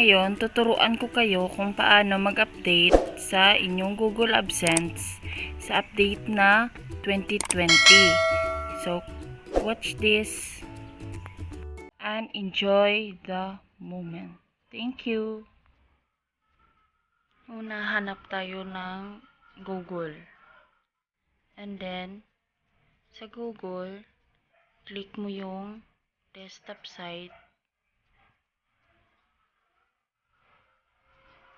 Ngayon, tuturuan ko kayo kung paano mag-update sa inyong Google Adsense sa update na 2020. So, watch this and enjoy the moment. Thank you. Una, hanap tayo ng Google. And then, sa Google, click mo yung desktop site.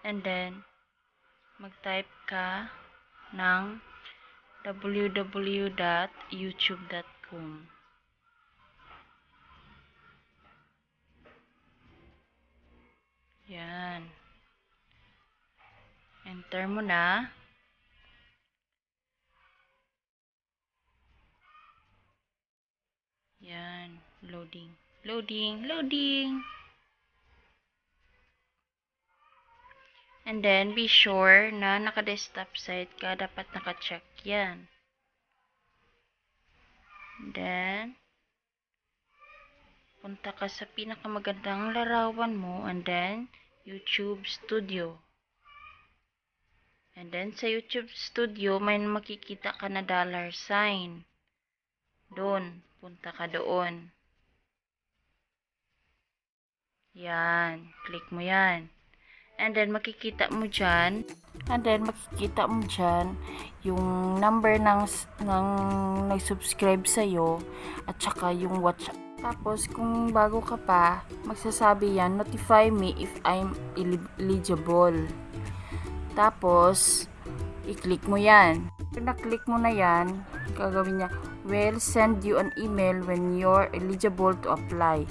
And then, mag-type ka ng www.youtube.com. Yan. Enter mo na. Yan. Loading. Loading. Loading. And then, be sure na naka-desktop site ka. Dapat naka-check yan. And then, punta ka sa pinakamagandang larawan mo. And then, YouTube Studio. And then, sa YouTube Studio, may makikita ka na $sign. Doon. Punta ka doon. Yan. Click mo yan. And then, makikita mo dyan. Yung number ng nag-subscribe sa'yo at saka yung watch. Tapos, kung bago ka pa, magsasabi yan, notify me if I'm eligible. Tapos, i-click mo yan. Kung na-click mo na yan, gagawin niya, will send you an email when you're eligible to apply.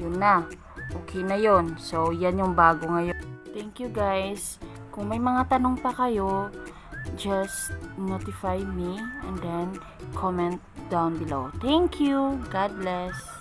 Yun na. Okay na yun. So, yan yung bago ngayon. Thank you guys. Kung may mga tanong pa kayo, just notify me and then comment down below. Thank you. God bless.